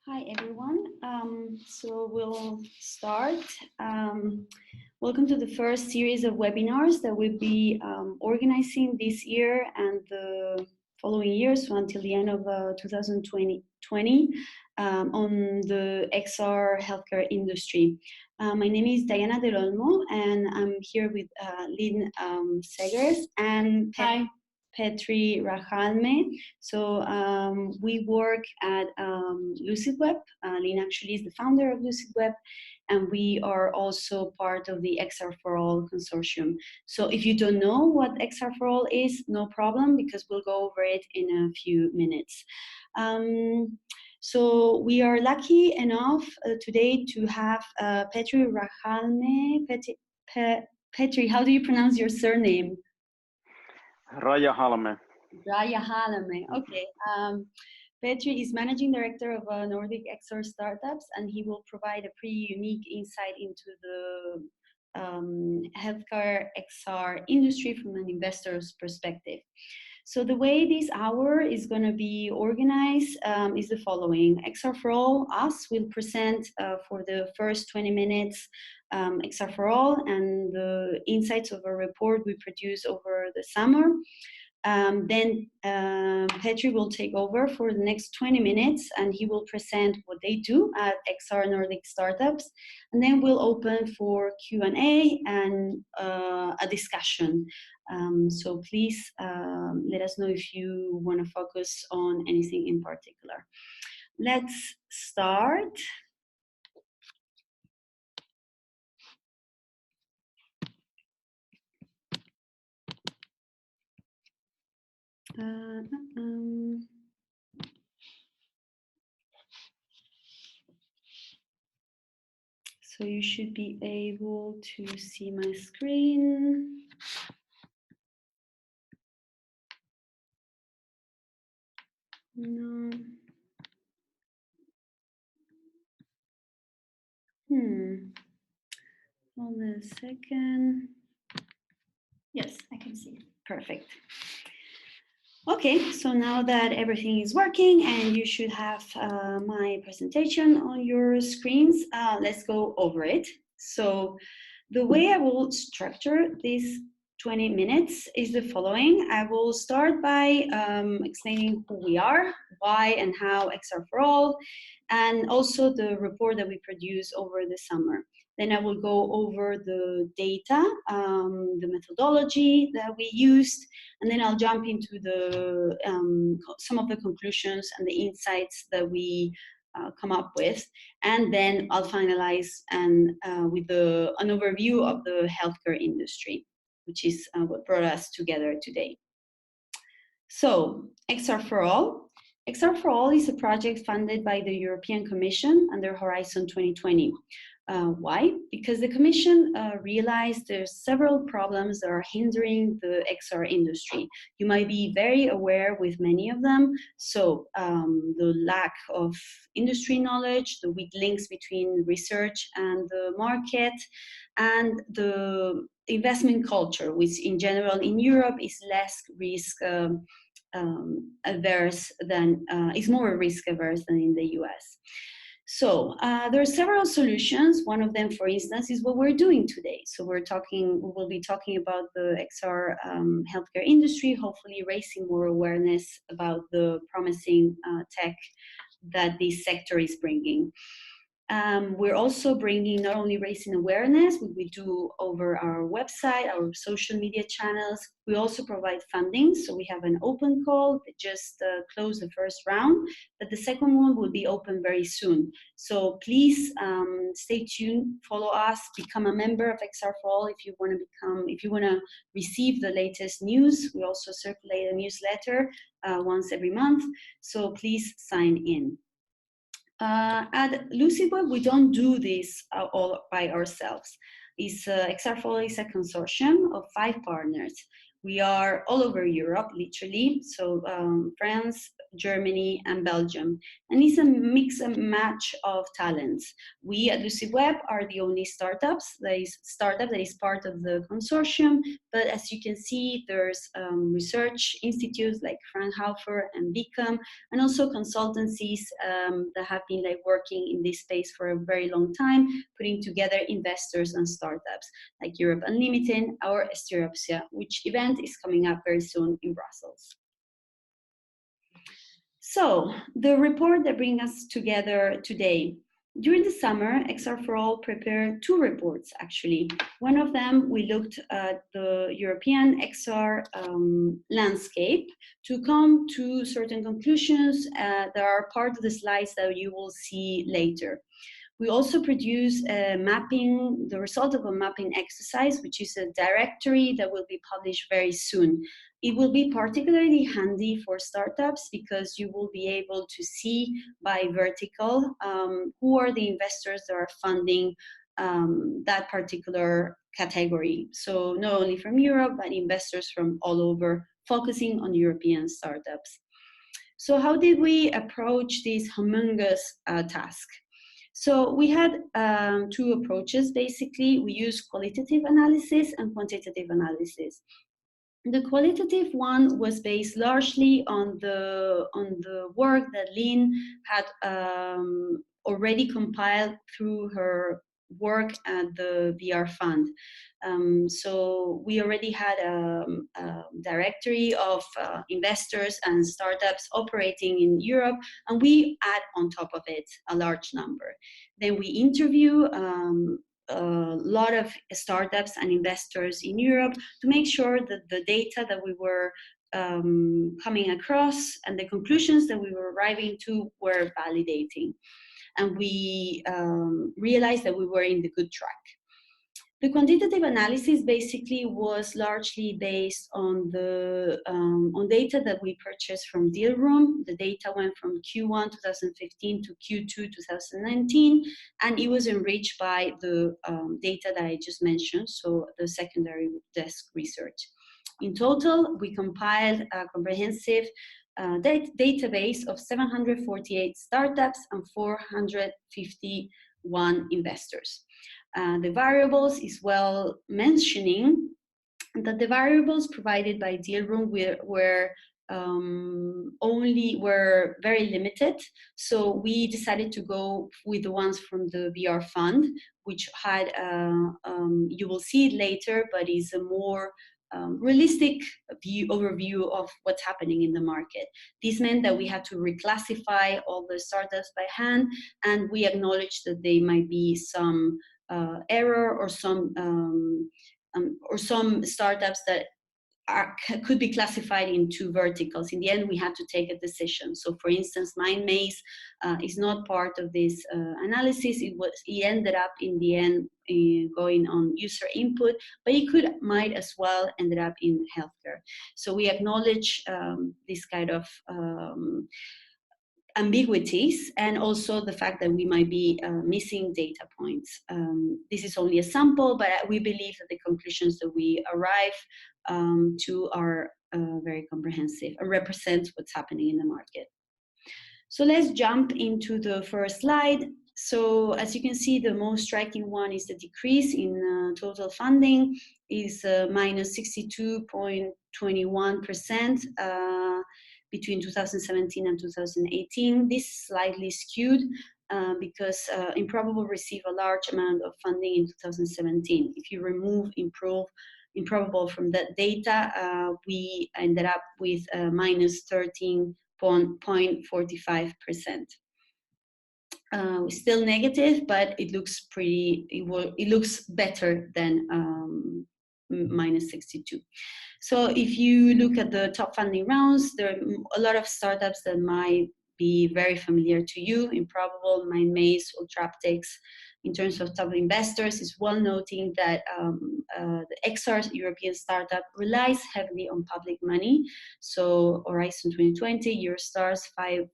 Hi, everyone. So we'll start. Welcome to the first series of webinars that we'll be organizing this year and the following years, so until the end of 2020 on the XR healthcare industry. My name is Diana Del Olmo, and I'm here with Lynn Segers and Petri Rajahalme. So we work at LucidWeb. Lynn actually is the founder of LucidWeb, and we are also part of the XR4ALL consortium. So if you don't know what XR4ALL is, no problem, because we'll go over it in a few minutes. So we are lucky enough today to have Petri Rajahalme. Petri, how do you pronounce your surname? Rajahalme. Rajahalme. Okay. Petri is managing director of Nordic XR Startups, and he will provide a pretty unique insight into the healthcare XR industry from an investor's perspective. So the way this hour is going to be organized is the following. XR4ALL, us, will present for the first 20 minutes XR4ALL and the insights of a report we produced over the summer. Then Petri will take over for the next 20 minutes, and he will present what they do at XR Nordic Startups. And then we'll open for Q&A and a discussion. So please let us know if you want to focus on anything in particular. Let's start. So you should be able to see my screen. No. Hold on a second. Yes, I can see. Perfect. Okay, so now that everything is working and you should have my presentation on your screens, let's go over it. So the way I will structure this 20 minutes is the following. I will start by explaining who we are, why and how XR4ALL, and also the report that we produced over the summer. Then I will go over the data, the methodology that we used, and then I'll jump into the some of the conclusions and the insights that we come up with, and then I'll finalize and with an overview of the healthcare industry, which is what brought us together today. So XR4ALL. XR4ALL is a project funded by the European Commission under Horizon 2020. Why? Because the Commission realized there's several problems that are hindering the XR industry. You might be very aware with many of them. So the lack of industry knowledge, the weak links between research and the market, and the investment culture, which in general in Europe is less risk averse than, is more risk averse than in the US. So there are several solutions. One of them, for instance, is what we're doing today. So we will be talking about the XR healthcare industry, hopefully raising more awareness about the promising tech that this sector is bringing. We're also bringing not only raising awareness, we do over our website, our social media channels. We also provide funding. So we have an open call that just closed the first round, but the second one will be open very soon. So please stay tuned, follow us, become a member of XR4ALL if you want to receive the latest news. We also circulate a newsletter once every month. So please sign in. At LucidWeb, we don't do this all by ourselves. XR4ALL is a consortium of 5 partners. We are all over Europe, literally, so France, Germany, and Belgium. And it's a mix and match of talents. We at LucidWeb are the only startup that is part of the consortium, but as you can see, there's research institutes like Fraunhofer and Beacom, and also consultancies that have been working in this space for a very long time, putting together investors and startups like Europe Unlimited or Styropsia, which event is coming up very soon in Brussels. So the report that brings us together today. During the summer, XR4ALL prepared 2 reports, actually. One of them, we looked at the European XR landscape to come to certain conclusions that are part of the slides that you will see later. We also produce the result of a mapping exercise, which is a directory that will be published very soon. It will be particularly handy for startups because you will be able to see by vertical who are the investors that are funding that particular category. So not only from Europe, but investors from all over, focusing on European startups. So how did we approach this humongous task? So we had 2 approaches, basically. We used qualitative analysis and quantitative analysis. The qualitative one was based largely on the work that Lynn had already compiled through her work at the VR Fund. So we already had a directory of investors and startups operating in Europe, and we add on top of it a large number. Then we interview a lot of startups and investors in Europe to make sure that the data that we were coming across and the conclusions that we were arriving to were validating. And we realized that we were in the good track. The quantitative analysis basically was largely based on the on data that we purchased from Dealroom. The data went from Q1 2015 to Q2 2019, and it was enriched by the data that I just mentioned, so the secondary desk research. In total, we compiled a comprehensive database of 748 startups and 451 investors. The variables is well mentioning that the variables provided by Dealroom were very limited. So we decided to go with the ones from the VR Fund, which had, you will see it later, but is a more realistic overview of what's happening in the market. This meant that we had to reclassify all the startups by hand, and we acknowledged that there might be some error or some startups that could be classified in 2 verticals. In the end, we had to take a decision. So, for instance, MindMaze is not part of this analysis. It ended up in the end going on user input, but it might as well ended up in healthcare. So we acknowledge this kind of ambiguities, and also the fact that we might be missing data points. This is only a sample, but we believe that the conclusions that we arrive to are very comprehensive and represent what's happening in the market. So let's jump into the first slide. So as you can see, the most striking one is the decrease in total funding is minus 62.21%. Between 2017 and 2018. This is slightly skewed because Improbable received a large amount of funding in 2017. If you remove Improbable from that data, we ended up with minus 13.45%. Still negative, but it looks it looks better than minus 62. So if you look at the top funding rounds, there are a lot of startups that might be very familiar to you. Improbable, MindMaze, Ultraptex. In terms of top investors, it's well noting that the XR European startup relies heavily on public money. So Horizon 2020, Eurostars,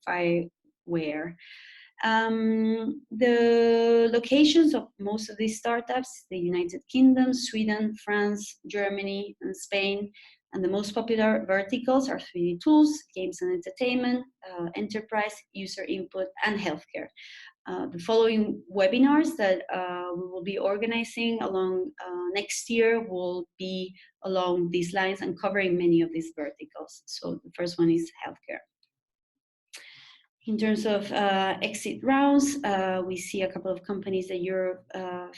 Fireware. The locations of most of these startups, the United Kingdom, Sweden, France, Germany, and Spain. And the most popular verticals are 3D tools, games and entertainment, enterprise, user input, and healthcare. The following webinars that we will be organizing along next year will be along these lines and covering many of these verticals. So the first one is healthcare. In terms of exit rounds, we see a couple of companies that you're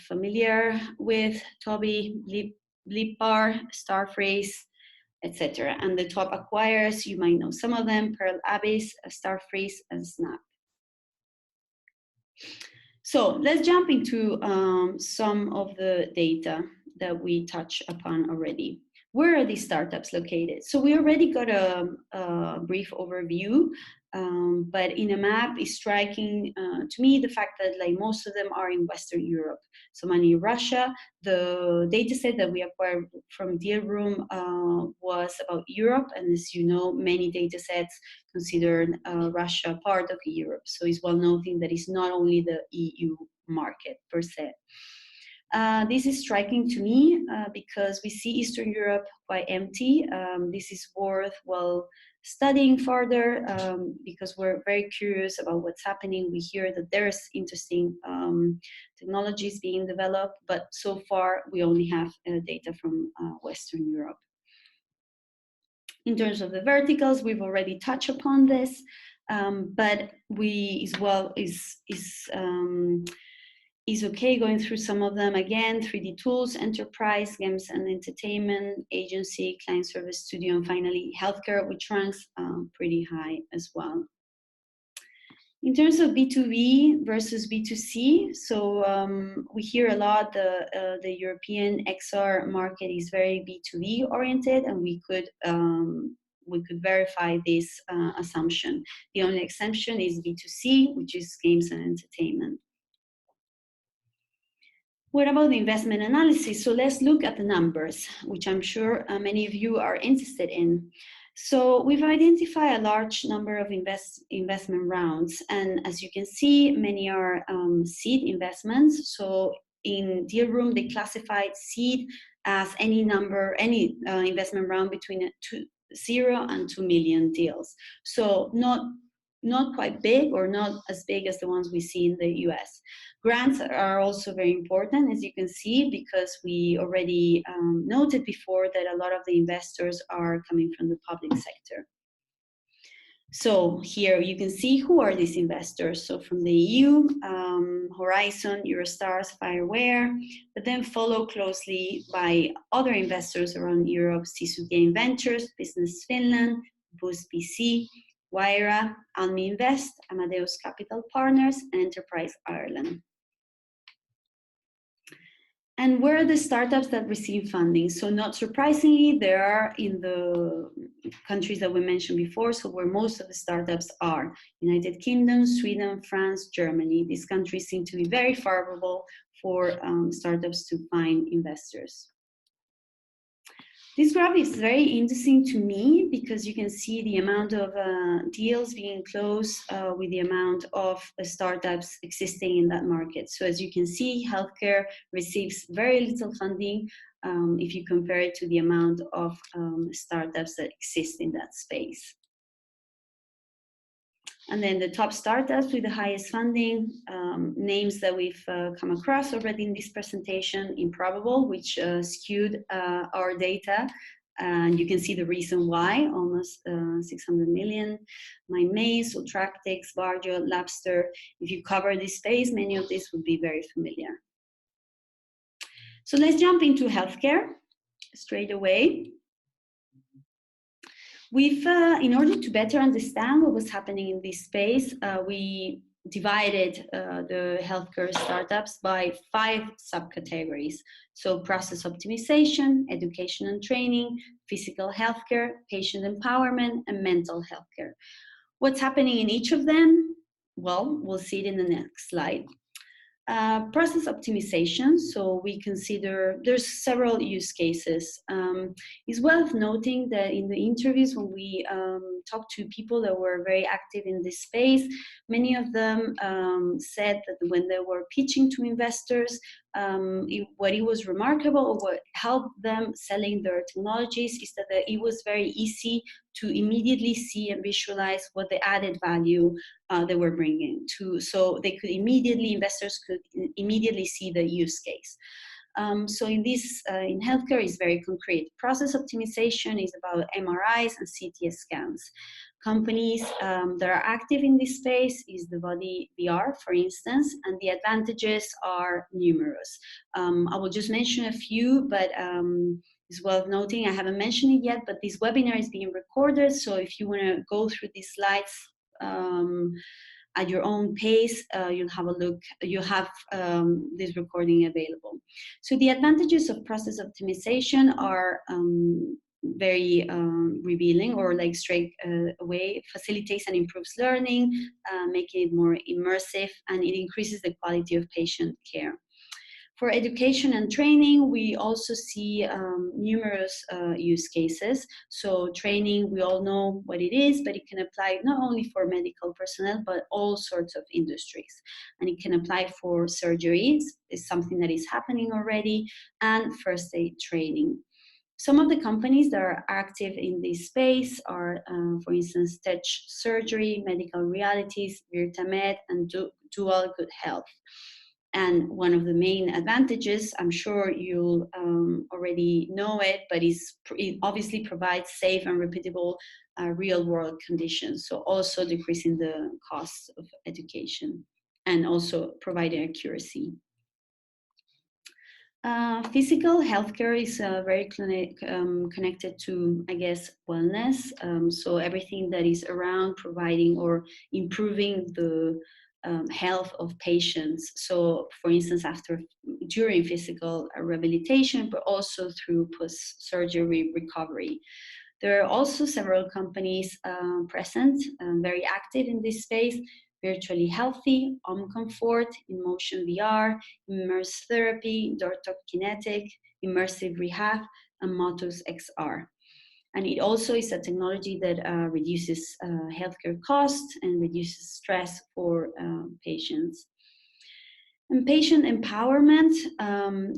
familiar with: Toby, Lipar, Starphrase, etc. And the top acquirers, you might know some of them: Pearl Abyss, Starphrase, and Snap. So let's jump into some of the data that we touched upon already. Where are these startups located? So we already got a brief overview, but in a map is striking to me the fact that like most of them are in Western Europe. So many in Russia. The data set that we acquired from Deal Room was about Europe, and as you know, many data sets consider Russia part of Europe. So it's well noting that it's not only the EU market per se. This is striking to me because we see Eastern Europe quite empty. This is worth studying further because we're very curious about what's happening. We hear that there's interesting technologies being developed, but so far we only have data from Western Europe. In terms of the verticals, we've already touched upon this, but we as well is okay going through some of them again: 3D tools, enterprise, games and entertainment, agency, client service studio, and finally healthcare, which ranks pretty high as well. In terms of B2B versus B2C, so we hear a lot the European XR market is very B2B oriented, and we could verify this assumption. The only exception is B2C, which is games and entertainment. What about the investment analysis? So let's look at the numbers, which I'm sure many of you are interested in. So we've identified a large number of investment rounds, and as you can see, many are seed investments. So in Deal Room, they classified seed as any investment round between 0 and 2 million deals. So not quite big, or not as big as the ones we see in the US. Grants are also very important, as you can see, because we already noted before that a lot of the investors are coming from the public sector. So here you can see who are these investors. So from the EU, Horizon, Eurostars, Fireware, but then followed closely by other investors around Europe: Sisu Game Ventures, Business Finland, Boost BC, Wyra, Almi Invest, Amadeus Capital Partners, and Enterprise Ireland. And where are the startups that receive funding? So not surprisingly, they are in the countries that we mentioned before, so where most of the startups are: United Kingdom, Sweden, France, Germany. These countries seem to be very favorable for startups to find investors. This graph is very interesting to me because you can see the amount of deals being closed with the amount of startups existing in that market. So as you can see, healthcare receives very little funding if you compare it to the amount of startups that exist in that space. And then the top startups with the highest funding, names that we've come across already in this presentation: Improbable, which skewed our data, and you can see the reason why: almost 600 million. MindMaze, Ultractics, Barjo, Labster. If you cover this space, many of these would be very familiar. So let's jump into healthcare straight away. We've, in order to better understand what was happening in this space, we divided the healthcare startups by 5 subcategories. So process optimization, education and training, physical healthcare, patient empowerment, and mental healthcare. What's happening in each of them? Well, we'll see it in the next slide. Process optimization, so we consider there's several use cases. It's worth noting that in the interviews, when we talked to people that were very active in this space, many of them said that when they were pitching to investors, what it was remarkable, or what helped them selling their technologies, is that it was very easy to immediately see and visualize what the added value they were bringing to, so they could immediately, investors could immediately see the use case. So in this, in healthcare, is very concrete. Process optimization is about MRIs and CT scans. Companies that are active in this space is the body VR, for instance, and the advantages are numerous. I will just mention a few, but it's worth noting, I haven't mentioned it yet, but this webinar is being recorded, so if you want to go through these slides at your own pace, you'll have a look, you have this recording available. So the advantages of process optimization are very revealing, or like straight away, facilitates and improves learning, making it more immersive, and it increases the quality of patient care. For education and training, we also see numerous use cases. So training, we all know what it is, but it can apply not only for medical personnel, but all sorts of industries. And it can apply for surgeries, is something that is happening already, and first aid training. Some of the companies that are active in this space are, for instance, Touch Surgery, Medical Realities, Virtamed, and Dual Good Health. And one of the main advantages, I'm sure you'll already know it, but it obviously provides safe and repeatable real-world conditions. So also decreasing the costs of education and also providing accuracy. Physical healthcare is very connected to, I guess, wellness. So everything that is around providing or improving the health of patients. So, for instance, during physical rehabilitation, but also through post-surgery recovery. There are also several companies present and very active in this space: Virtually Healthy, Comfort, InMotion VR, Immerse Therapy, Dortalk Kinetic, Immersive Rehab, and Motus XR. And it also is a technology that reduces healthcare costs and reduces stress for patients. And patient empowerment,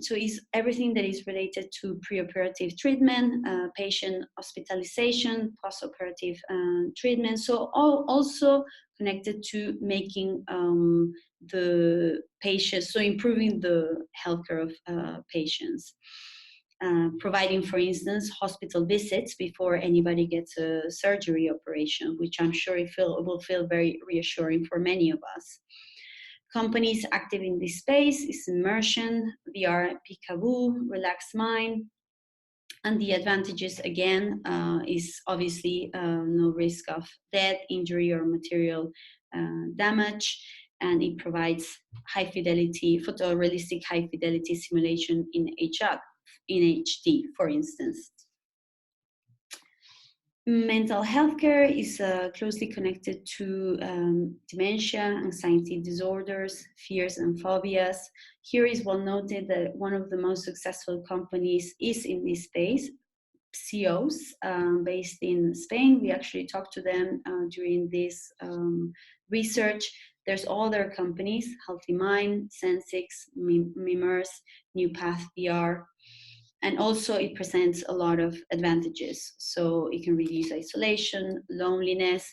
so is everything that is related to preoperative treatment, patient hospitalization, postoperative treatment. So also connected to making the patients, so improving the healthcare of patients. Providing, for instance, hospital visits before anybody gets a surgery operation, which I'm sure will feel very reassuring for many of us. Companies active in this space is Immersion, VR, Peekaboo, Relax Mind. And the advantages, again, is obviously no risk of death, injury, or material damage. And it provides high fidelity, photorealistic high fidelity simulation in HD, for instance. Mental health care is closely connected to dementia, anxiety disorders, fears and phobias. Here is well noted that one of the most successful companies is in this space, CEOs, based in Spain. We actually talked to them during this research. There's other companies: Healthy Mind, Sensix, Mimers, New Path VR. And also it presents a lot of advantages. So it can reduce isolation, loneliness,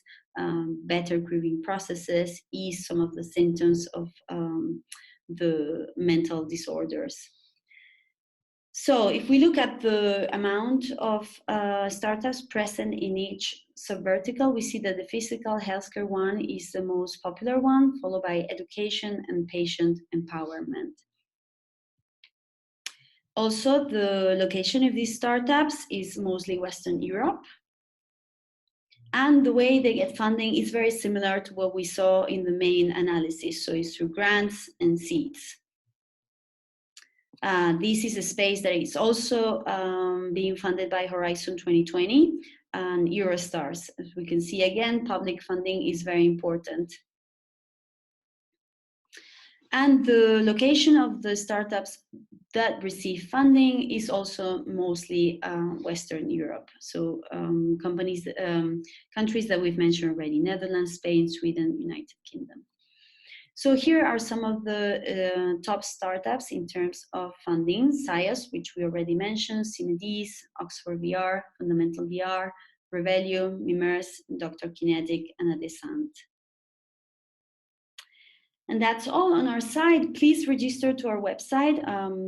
better grieving processes, ease some of the symptoms of the mental disorders. So if we look at the amount of startups present in each subvertical, we see that the physical healthcare one is the most popular one, followed by education and patient empowerment. Also, the location of these startups is mostly Western Europe. And the way they get funding is very similar to what we saw in the main analysis. So it's through grants and seeds. This is a space that is also being funded by Horizon 2020 and Eurostars. As we can see again, public funding is very important. And the location of the startups that receive funding is also mostly Western Europe. So countries that we've mentioned already: Netherlands, Spain, Sweden, United Kingdom. So here are some of the top startups in terms of funding: SciUS, which we already mentioned, CineDis, Oxford VR, Fundamental VR, Revelio, Mimers, Dr. Kinetic, and Adesant. And that's all on our side. Please register to our website.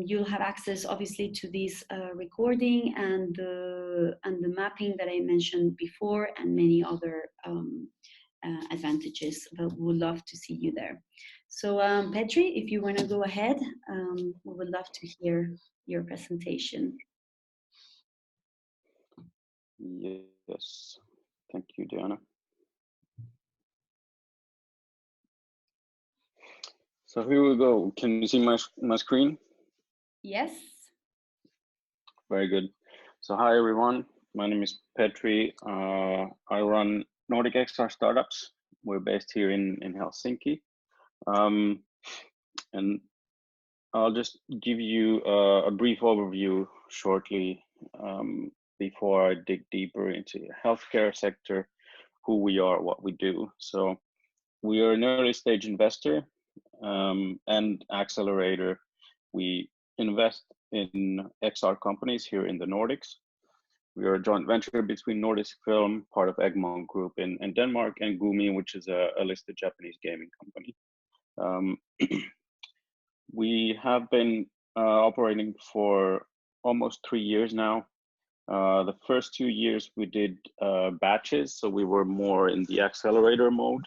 You'll have access, obviously, to this recording and the mapping that I mentioned before, and many other advantages. But we would love to see you there. So, Petri, if you want to go ahead, we would love to hear your presentation. Yes, thank you, Diana. So here we go. Can you see my screen? Yes. Very good. So hi everyone, my name is Petri. I run Nordic XR Startups. We're based here in Helsinki. And I'll just give you a brief overview shortly before I dig deeper into the healthcare sector, who we are, what we do. So we are an early stage investor and accelerator. We invest in XR companies here in the Nordics. We are a joint venture between Nordic Film, part of Egmont Group in Denmark, and Gumi, which is a listed Japanese gaming company. We have been operating for almost 3 years now. The first 2 years we did batches, so we were more in the accelerator mode.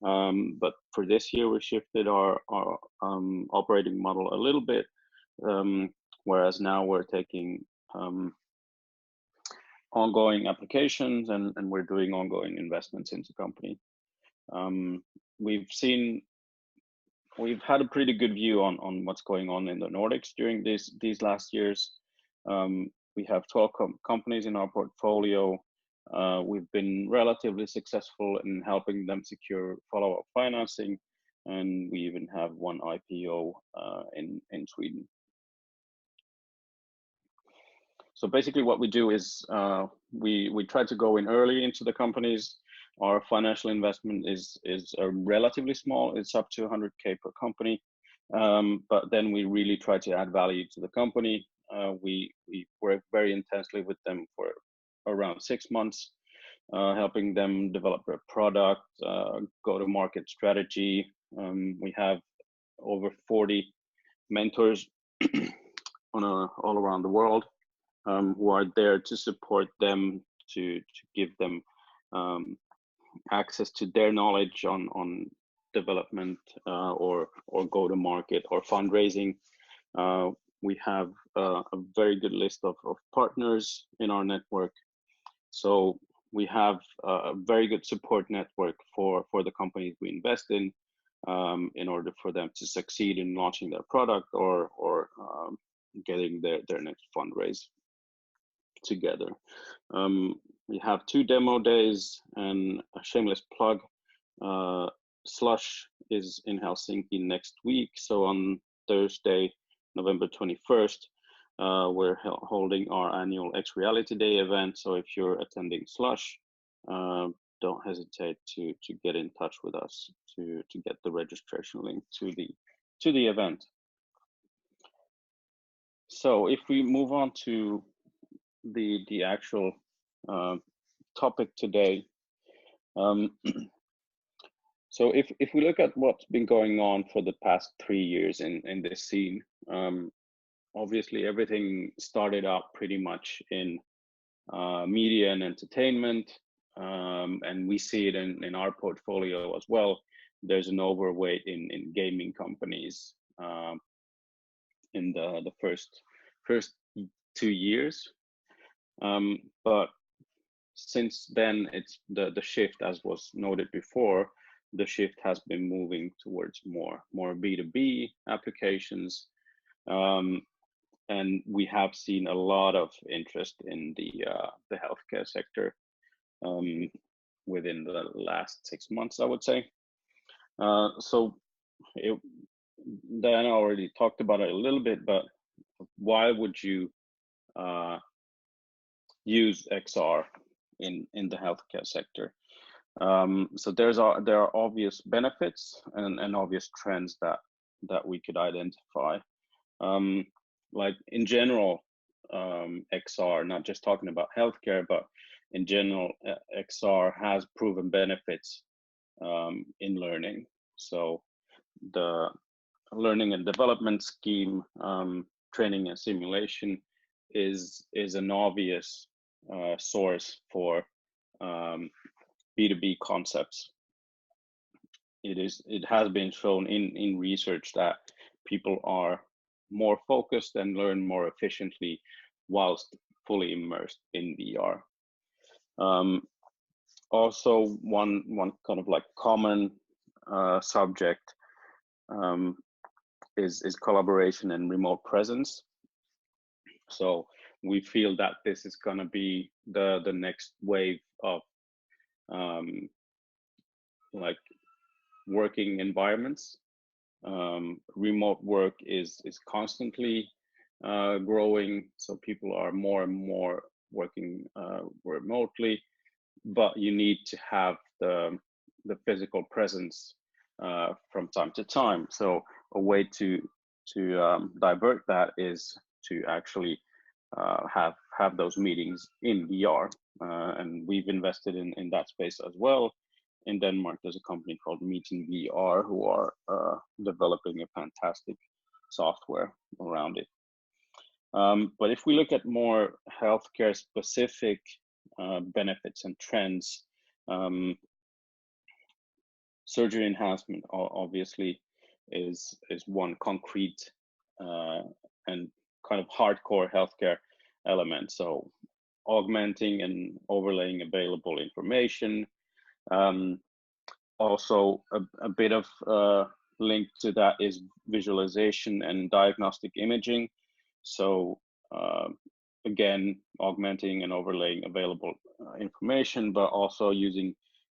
But for this year, we shifted our operating model a little bit, whereas now we're taking ongoing applications and we're doing ongoing investments into the company. We've had a pretty good view on what's going on in the Nordics during these last years. We have 12 companies in our portfolio. We've been relatively successful in helping them secure follow-up financing, and we even have one IPO in Sweden. So basically what we do is we try to go in early into the companies. Our financial investment is relatively small. It's up to 100K per company. But then we really try to add value to the company. We work very intensely with them for around 6 months, helping them develop their product, go-to-market strategy. We have over 40 mentors all around the world who are there to support them, to give them access to their knowledge on development or go-to-market or fundraising. We have a very good list of partners in our network. So we have a very good support network for the companies we invest in order for them to succeed in launching their product or getting their next fundraise together. We have 2 demo days, and a shameless plug, Slush is in Helsinki next week. So on Thursday, November 21st, we're holding our annual X Reality Day event. So if you're attending Slush, don't hesitate to get in touch with us to get the registration link to the event. So if we move on to the actual topic today. So if we look at what's been going on for the past 3 years in this scene, obviously everything started out pretty much in media and entertainment, and we see it in our portfolio as well. There's an overweight in gaming companies in the first 2 years. But since then, it's the shift, as was noted before, the shift has been moving towards more B2B applications. And we have seen a lot of interest in the healthcare sector within the last 6 months, I would say. So Diana already talked about it a little bit, but why would you use XR in the healthcare sector? So there are obvious benefits and obvious trends that we could identify. Like in general, XR, not just talking about healthcare, but in general, XR has proven benefits in learning. So the learning and development scheme, training and simulation is an obvious source for B2B concepts. It has been shown in research that people are more focused and learn more efficiently whilst fully immersed in VR. Also, one kind of like common subject is collaboration and remote presence. So we feel that this is going to be the next wave of like working environments. Remote work is constantly growing, so people are more and more working remotely, but you need to have the physical presence from time to time. So a way to divert that is to actually have those meetings in VR, and we've invested in that space as well. In Denmark, there's a company called Meeting VR who are developing a fantastic software around it. But if we look at more healthcare specific benefits and trends, surgery enhancement obviously is one concrete and kind of hardcore healthcare element. So augmenting and overlaying available information. Also, a bit of link to that is visualization and diagnostic imaging. So again, augmenting and overlaying available information, but also using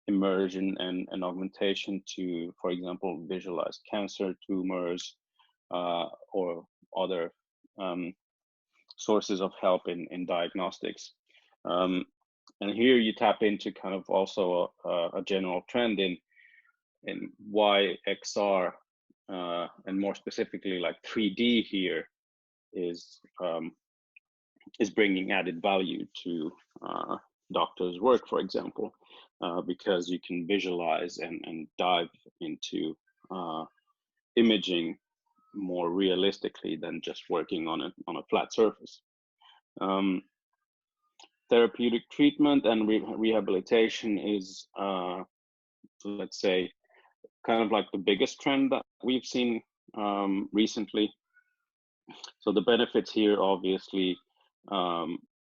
immersion and augmentation to, for example, visualize cancer tumors or other sources of help in diagnostics. And here you tap into kind of also a general trend in why XR and more specifically like 3D here is bringing added value to doctors' work, for example, because you can visualize and dive into imaging more realistically than just working on a flat surface. Therapeutic treatment and rehabilitation is, let's say, kind of like the biggest trend that we've seen recently. So the benefits here obviously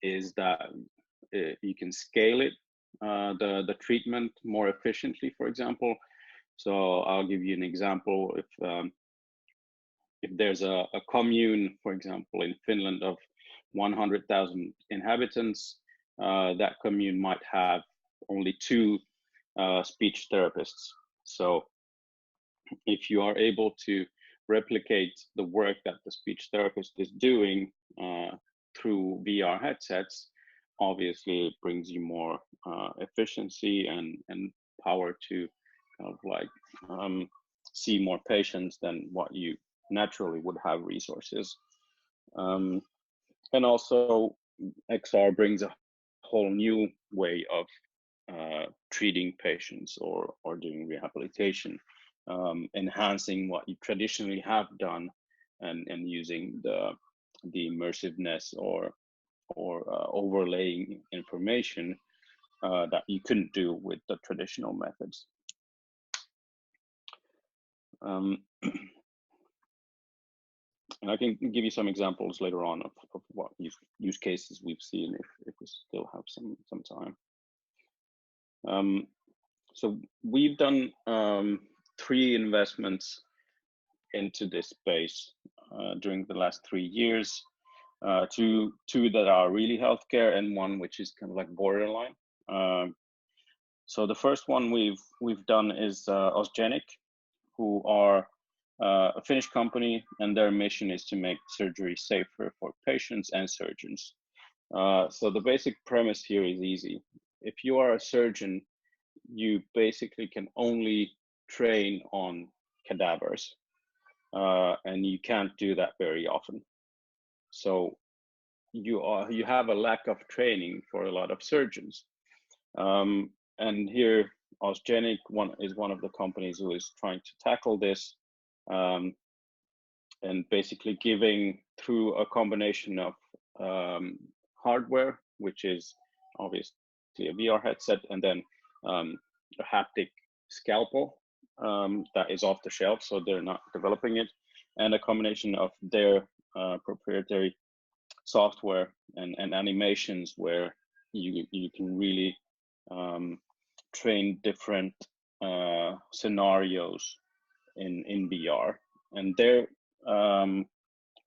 is that you can scale it, the treatment more efficiently, for example. So I'll give you an example. If there's a commune, for example, in Finland of 100,000 inhabitants, that commune might have only 2 speech therapists. So if you are able to replicate the work that the speech therapist is doing through VR headsets, obviously it brings you more efficiency and power to kind of like see more patients than what you naturally would have resources. And also XR brings a whole new way of treating patients or doing rehabilitation, enhancing what you traditionally have done and using the immersiveness or overlaying information that you couldn't do with the traditional methods. And I can give you some examples later on of what use cases we've seen if we still have some time. So we've done 3 investments into this space during the last 3 years. Two that are really healthcare and one which is kind of like borderline. So the first one we've done is Osgenic, who are a Finnish company, and their mission is to make surgery safer for patients and surgeons. So the basic premise here is easy. If you are a surgeon, you basically can only train on cadavers, and you can't do that very often. So you have a lack of training for a lot of surgeons. And here, Ausgenic is one of the companies who is trying to tackle this, and basically giving through a combination of hardware, which is obviously a VR headset, and then a haptic scalpel that is off the shelf, so they're not developing it, and a combination of their proprietary software and animations where you can really train different scenarios in VR. And their kind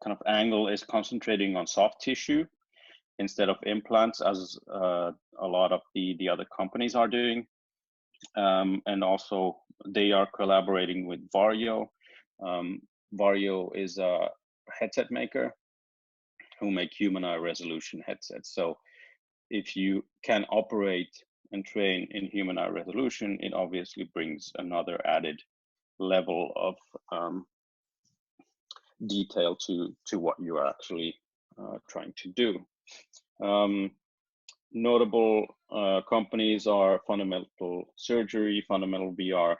of angle is concentrating on soft tissue instead of implants, as a lot of the other companies are doing. And also they are collaborating with Vario. Vario is a headset maker who make human eye resolution headsets. So if you can operate and train in human eye resolution, it obviously brings another added level of detail to what you are actually trying to do. Notable companies are Fundamental Surgery, Fundamental VR,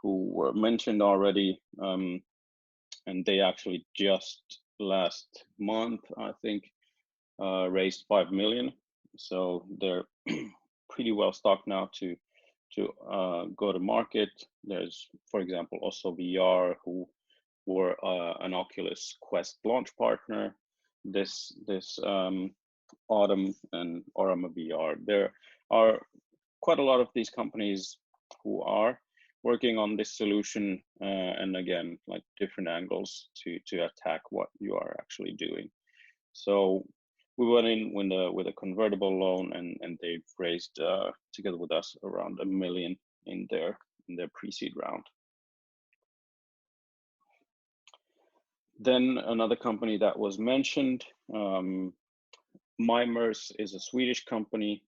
who were mentioned already, and they actually just last month, I think, raised 5 million. So they're pretty well stocked now to go to market. There's, for example, also VR, who were an Oculus Quest launch partner this autumn, and Orama VR. There are quite a lot of these companies who are working on this solution, and again, like different angles to attack what you are actually doing. So we went in with a convertible loan, and they've raised together with us around 1 million in their pre-seed round. Then another company that was mentioned, Mimers, is a Swedish company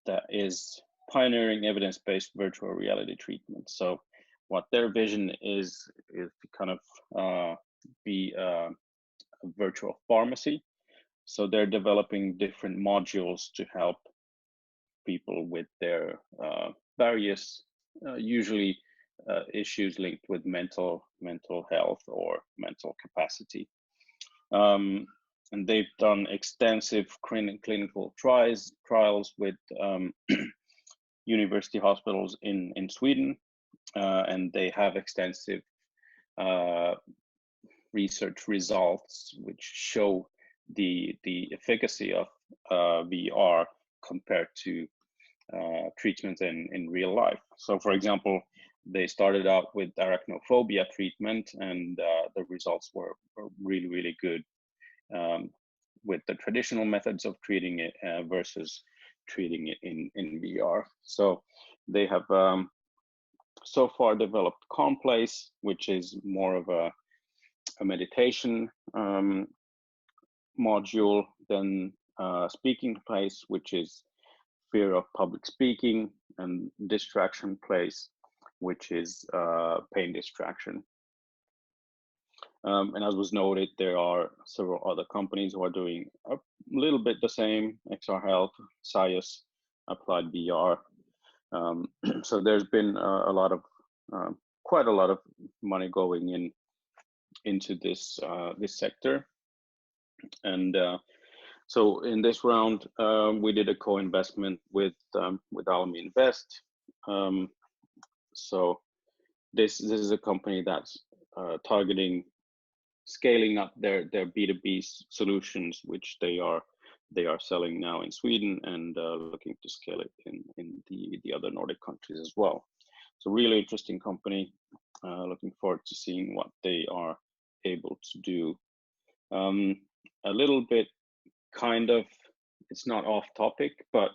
that is pioneering evidence-based virtual reality treatment. So what their vision is to kind of be a virtual pharmacy. So they're developing different modules to help people with their various, usually issues linked with mental health or mental capacity. And they've done extensive clinical trials with university hospitals in Sweden, and they have extensive research results which show the efficacy of VR compared to treatments in real life. So, for example, they started out with arachnophobia treatment, and the results were really, really good with the traditional methods of treating it versus treating it in VR. So they have so far developed Calm Place, which is more of a meditation module, than Speaking Place, which is fear of public speaking, and Distraction Place, which is pain distraction. And as was noted, there are several other companies who are doing a little bit the same: XR Health, Sias, Applied VR. So there's been quite a lot of money going into this sector. And so in this round, we did a co-investment with Almi Invest. So this is a company that's targeting scaling up their B2B solutions, which they are selling now in Sweden, and looking to scale it in the other Nordic countries as well. So really interesting company. Looking forward to seeing what they are able to do. A little bit kind of, it's not off topic, but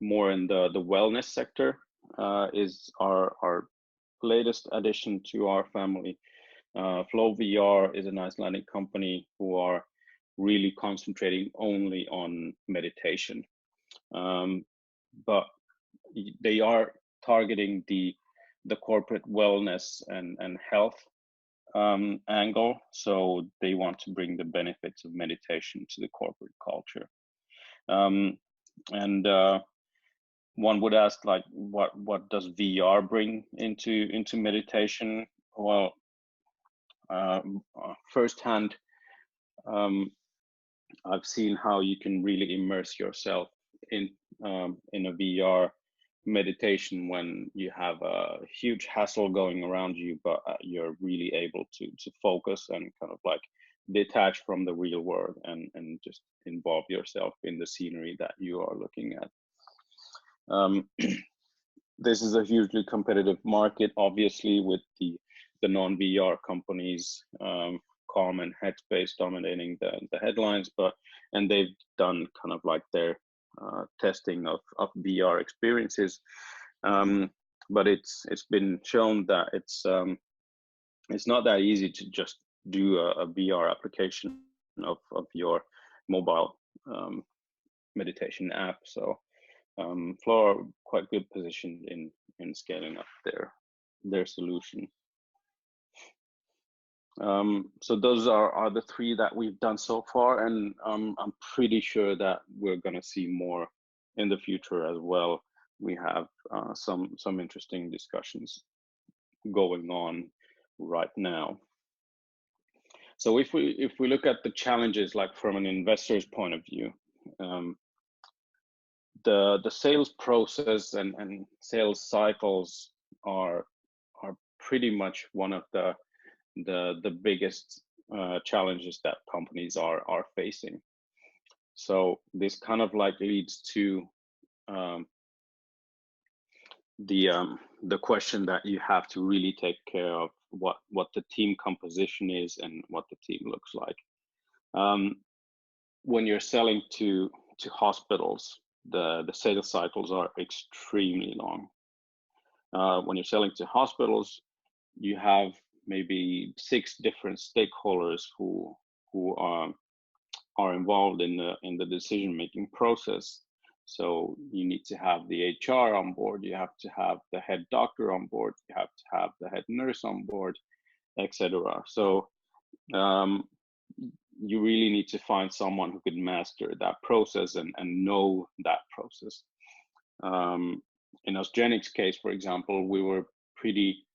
more in the wellness sector, is our latest addition to our family. Flow VR is an Icelandic company who are really concentrating only on meditation. But they are targeting the corporate wellness and health angle. So they want to bring the benefits of meditation to the corporate culture. And one would ask, like, what does VR bring into meditation? Well, firsthand, I've seen how you can really immerse yourself in a VR meditation when you have a huge hassle going around you, but you're really able to focus and kind of like detach from the real world and just involve yourself in the scenery that you are looking at. This is a hugely competitive market, obviously, with the non-VR companies, Calm and Headspace dominating the headlines, and they've done kind of like their testing of VR experiences, but it's been shown that it's not that easy to just do a VR application of your mobile meditation app. So Floor are quite good positioned in scaling up their solution. So those are the three that we've done so far, and I'm pretty sure that we're going to see more in the future as well. We have some interesting discussions going on right now. So if we look at the challenges, like from an investor's point of view, the sales process and sales cycles are pretty much one of the biggest challenges that companies are facing. So this kind of like leads to the question that you have to really take care of what the team composition is and what the team looks like. When you're selling to hospitals, the sales cycles are extremely long. When you're selling to hospitals, you have maybe 6 different stakeholders who are involved in the decision-making process. So you need to have the HR on board, you have to have the head doctor on board, you have to have the head nurse on board, etc. So you really need to find someone who can master that process and know that process. In Osgenic's case, for example, we were pretty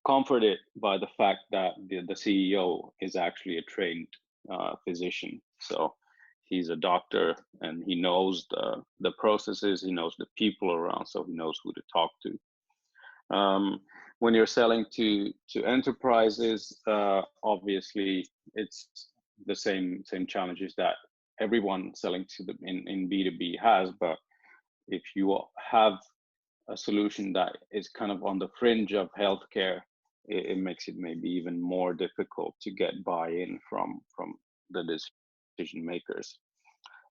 comforted by the fact that the CEO is actually a trained physician. So he's a doctor and he knows the processes, he knows the people around, so he knows who to talk to. When you're selling to enterprises, obviously it's the same challenges that everyone selling to them in B2B has, but if you have a solution that is kind of on the fringe of healthcare, it makes it maybe even more difficult to get buy-in from the decision makers.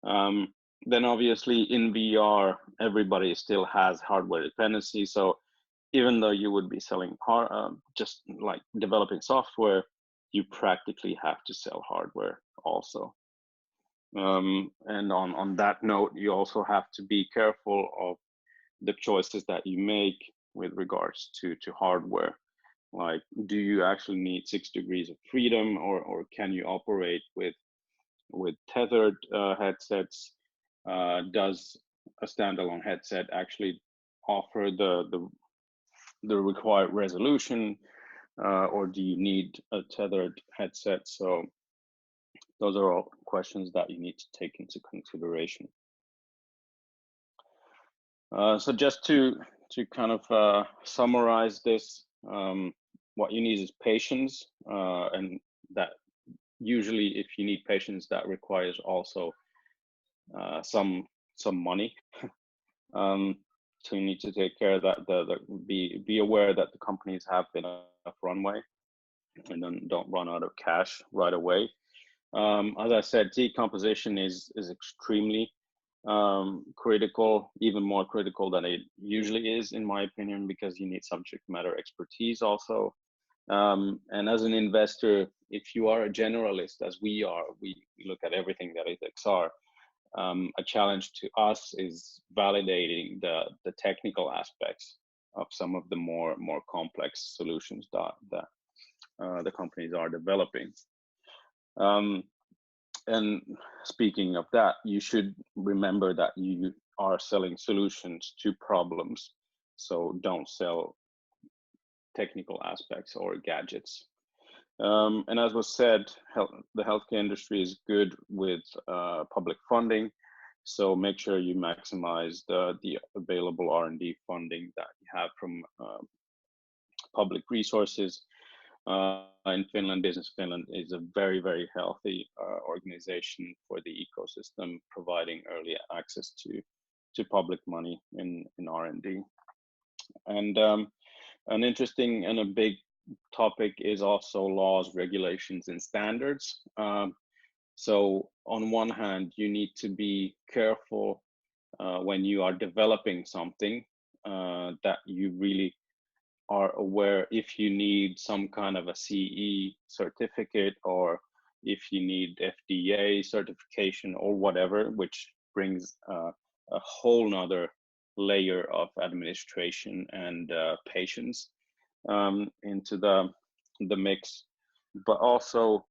Then obviously in VR, everybody still has hardware dependency. So even though you would be selling just like developing software, you practically have to sell hardware also. And on that note, you also have to be careful of the choices that you make with regards to hardware. Like, do you actually need 6 degrees of freedom, or can you operate with tethered headsets? Does a standalone headset actually offer the required resolution, or do you need a tethered headset? So those are all questions that you need to take into consideration. So just to kind of summarize this, what you need is patience, and that usually if you need patience, that requires also some money. So you need to take care that be aware that the companies have enough runway and then don't run out of cash right away. As I said, team composition is extremely critical, even more critical than it usually is, in my opinion, because you need subject matter expertise also. And as an investor, if you are a generalist, as we are, we look at everything that is XR, A challenge to us is validating the technical aspects of some of the more complex solutions that the companies are developing. And speaking of that, you should remember that you are selling solutions to problems. So don't sell technical aspects or gadgets. And as was said, the healthcare industry is good with public funding. So make sure you maximize the available R&D funding that you have from public resources. In Finland, Business Finland is a very, very healthy organization for the ecosystem, providing early access to public money in R&D. And an interesting and a big topic is also laws, regulations, and standards. So on one hand, you need to be careful when you are developing something that you really are aware if you need some kind of a CE certificate, or if you need FDA certification or whatever, which brings a whole nother layer of administration and patience into the mix. But also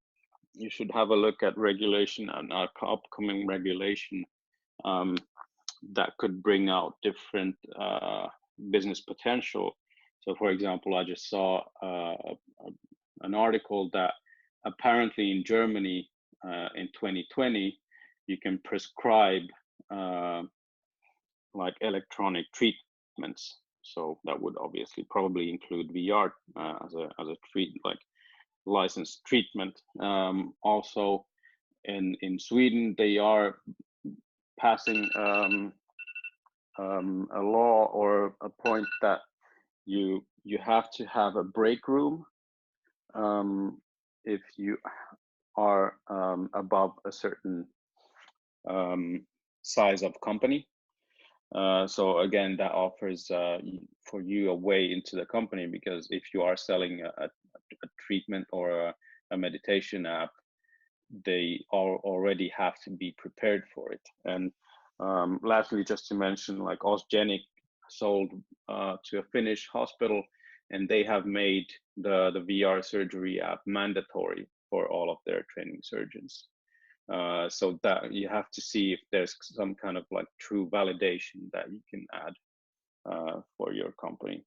you should have a look at regulation and upcoming regulation that could bring out different business potential. So for example, I just saw an article that apparently in Germany in 2020, you can prescribe like electronic treatments. So that would obviously probably include VR as a like licensed treatment. Also in Sweden, they are passing a law or a point that you have to have a break room if you are above a certain size of company. So again, that offers for you a way into the company, because if you are selling a treatment or a meditation app, they already have to be prepared for it. And lastly, just to mention, like Osgenic sold to a Finnish hospital, and they have made the VR surgery app mandatory for all of their training surgeons. So that you have to see if there's some kind of like true validation that you can add for your company.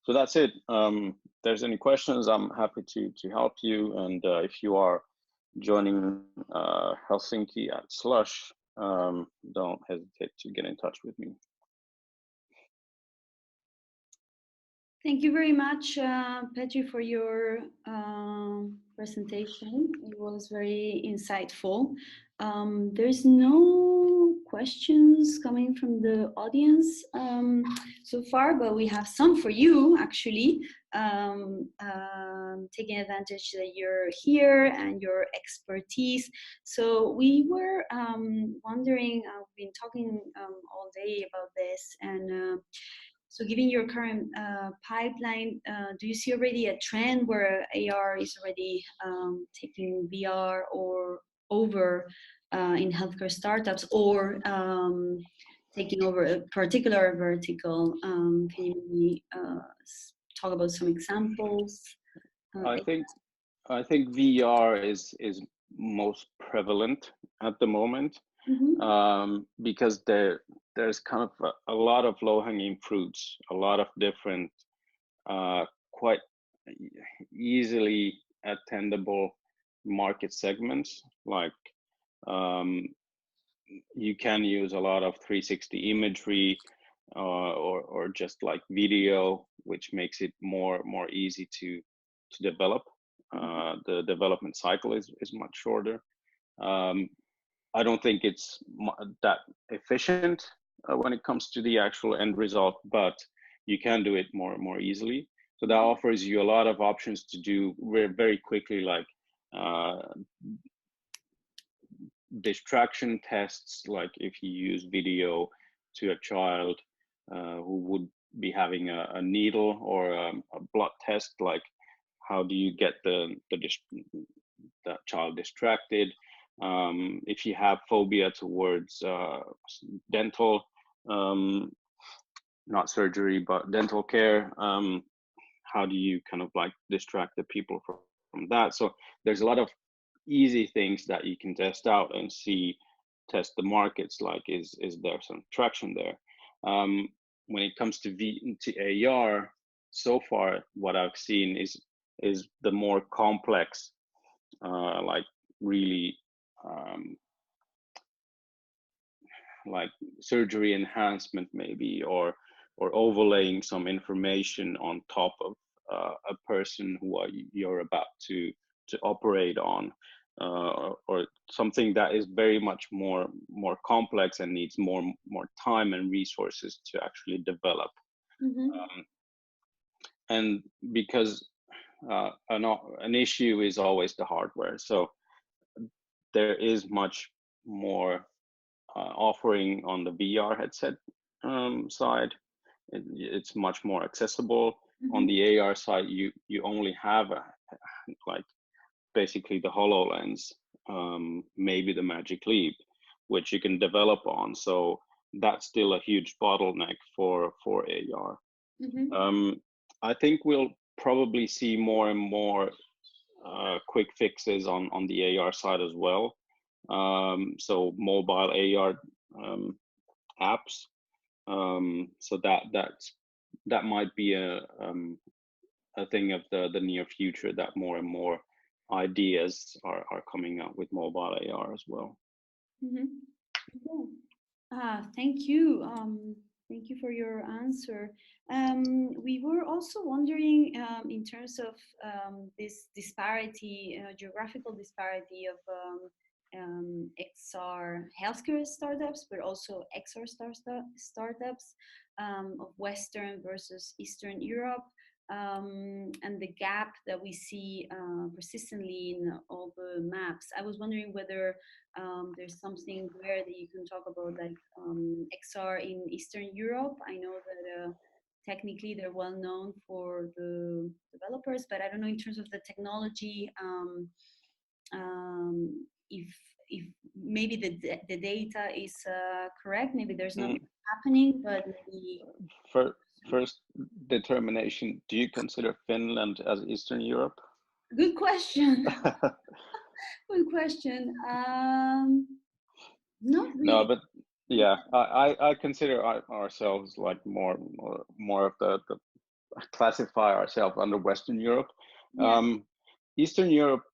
So that's it. If there's any questions, I'm happy to help you. And if you are joining Helsinki at Slush, don't hesitate to get in touch with me. Thank you very much, Petri, for your presentation. It was very insightful. There's no questions coming from the audience so far, but we have some for you, actually, taking advantage that you're here and your expertise. So we were wondering, we've been talking all day about this, and so given your current pipeline, do you see already a trend where AR is already taking VR or over in healthcare startups, or taking over a particular vertical? Can you maybe talk about some examples? I think VR is most prevalent at the moment. Mm-hmm. Because there's kind of a lot of low-hanging fruits, a lot of different, quite easily attainable market segments. Like you can use a lot of 360 imagery or just like video, which makes it more easy to develop. The development cycle is much shorter. I don't think it's that efficient when it comes to the actual end result, but you can do it more easily. So that offers you a lot of options to do very quickly, like distraction tests, like if you use video to a child who would be having a needle or a blood test, like how do you get the child distracted? If you have phobia towards dental, not surgery, but dental care, how do you kind of like distract the people from that? So there's a lot of easy things that you can test out and test the markets, like is there some traction there. When it comes to AR, so far what I've seen is the more complex, like really like surgery enhancement maybe, or overlaying some information on top of a person who you're about to operate on, or something that is very much more complex and needs more time and resources to actually develop. And because an issue is always the hardware, so there is much more offering on the VR headset side. It's much more accessible. On the AR side, you only have like basically the HoloLens, maybe the Magic Leap, which you can develop on. So that's still a huge bottleneck for AR. I think we'll probably see more and more quick fixes on the AR side as well. So mobile AR apps. So that might be a thing of the near future, that more and more ideas are coming out with mobile AR as well. Thank you. Thank you for your answer. We were also wondering in terms of this disparity, geographical disparity of XR healthcare startups, but also XR startups of Western versus Eastern Europe, and the gap that we see persistently in all the maps. I was wondering whether there's something there that you can talk about, like XR in Eastern Europe. I know that technically they're well known for the developers, but I don't know in terms of the technology, if maybe the data is correct, maybe there's nothing happening, but maybe first determination, do you consider Finland as Eastern Europe? Good question. Good question. Not really. No, but yeah, I consider ourselves like more of the classify ourselves under Western Europe. Yeah. Eastern Europe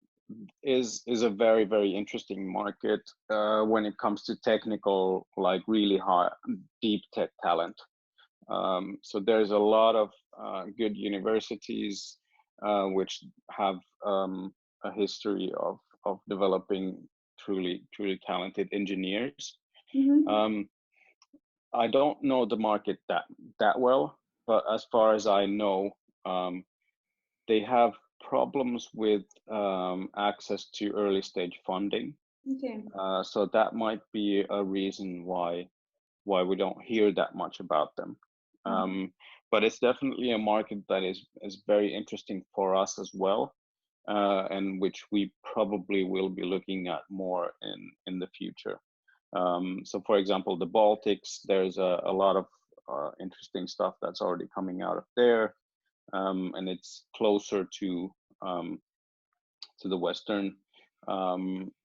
is a very, very interesting market when it comes to technical, like really high, deep tech talent. So there's a lot of good universities which have a history of developing truly talented engineers. I don't know the market that well, but as far as I know, they have problems with access to early stage funding. Okay. So that might be a reason why we don't hear that much about them. But it's definitely a market that is very interesting for us as well, and which we probably will be looking at more in the future. So for example, the Baltics, there's a lot of interesting stuff that's already coming out of there, and it's closer to the Western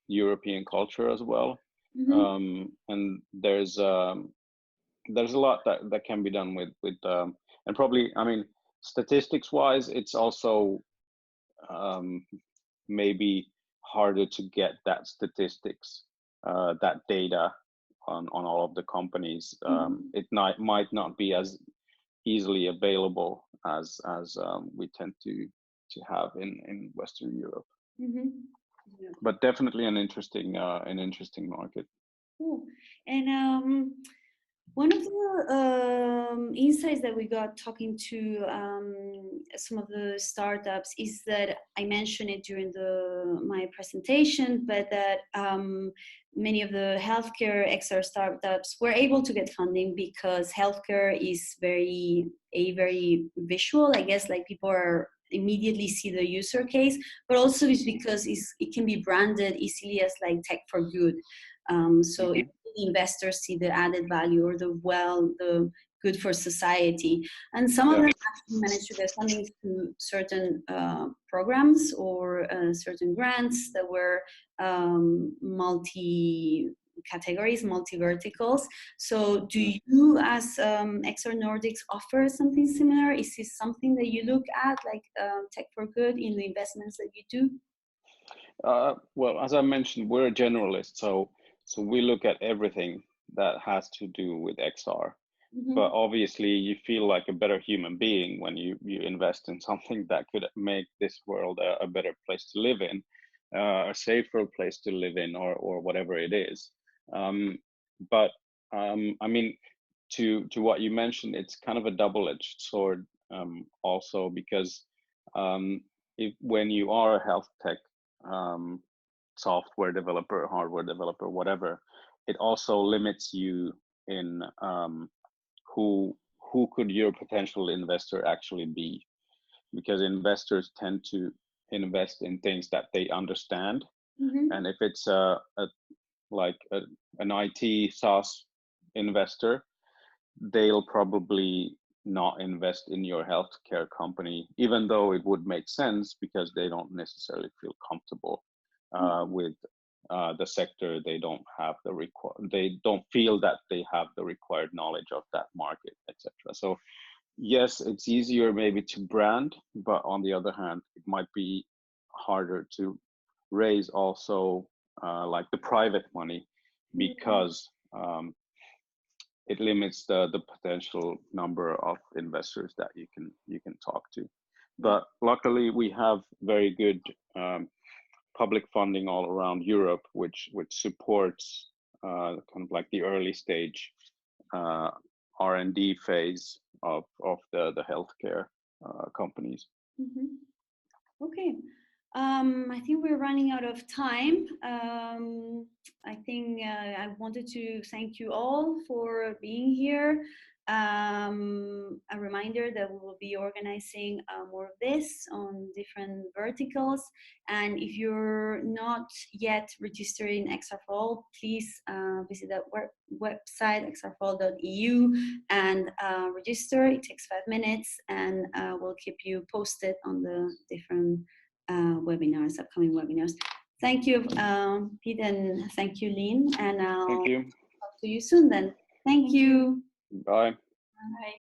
European culture as well. And there's a lot that can be done with and probably, I mean, statistics wise, it's also maybe harder to get that statistics, that data on all of the companies. It might not be as easily available as we tend to have in Western Europe. Yeah. But definitely an interesting market. Cool. And one of the insights that we got talking to some of the startups is that I mentioned it during my presentation, but that many of the healthcare XR startups were able to get funding because healthcare is very visual. I guess like people are immediately see the user case, but also is because it can be branded easily as like tech for good. So if the investors see the added value or the good for society, and some of them actually manage to get funding through certain programs or certain grants that were multi-categories, multi-verticals. So do you as XR Nordics offer something similar? Is this something that you look at, like tech for good in the investments that you do? Well, as I mentioned, we're a generalist, so we look at everything that has to do with XR. But obviously, you feel like a better human being when you invest in something that could make this world a better place to live in, a safer place to live in, or whatever it is. But I mean, to what you mentioned, it's kind of a double-edged sword, also, because when you are a health tech software developer, hardware developer, whatever, it also limits you in who could your potential investor actually be, because investors tend to invest in things that they understand. And if it's an IT SaaS investor, they'll probably not invest in your healthcare company, even though it would make sense, because they don't necessarily feel comfortable with the sector. They don't have they don't feel that they have the required knowledge of that market, etc. So yes, it's easier maybe to brand, but on the other hand, it might be harder to raise also like the private money, because it limits the potential number of investors that you can talk to. But luckily, we have very good public funding all around Europe, which supports kind of like the early stage R&D phase of the healthcare companies. Okay. I think we're running out of time. I think I wanted to thank you all for being here. A reminder that we will be organizing more of this on different verticals. And if you're not yet registered in XR4ALL, please visit that website, xr4all.eu, and register. It takes 5 minutes, and we'll keep you posted on the different webinars, upcoming webinars. Thank you, Pete, and thank you, Lynn. And I'll Thank you. talk to you soon then. Thank you. Bye. Bye.